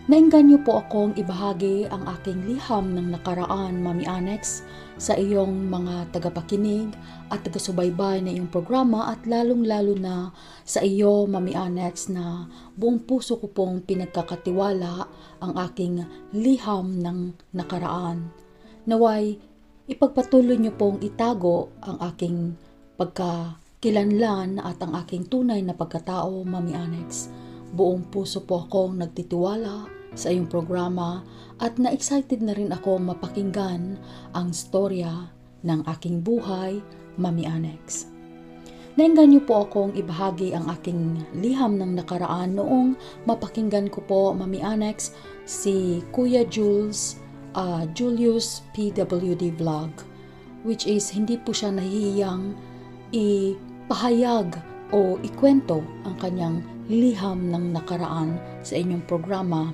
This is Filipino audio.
Naengganyo po akong ibahagi ang aking liham ng nakaraan, Mami Anex, sa iyong mga tagapakinig at taga-subaybay na iyong programa at lalong-lalo na sa iyo, Mami Anex, na buong puso ko pong pinagkakatiwala ang aking liham ng nakaraan. Naway, ipagpatuloy niyo pong itago ang aking pagkakilanlan at ang aking tunay na pagkatao, Mami Anex. Buong puso po akong nagtitiwala sa iyong programa at na-excited na rin ako mapakinggan ang storya ng aking buhay, Mami Anex. Naengganyo po akong ibahagi ang aking liham ng nakaraan noong mapakinggan ko po, Mami Anex, si Kuya Julius PWD Vlog, which is hindi po siya nahihiyang ipahayag o ikwento ang kanyang liham ng nakaraan sa inyong programa,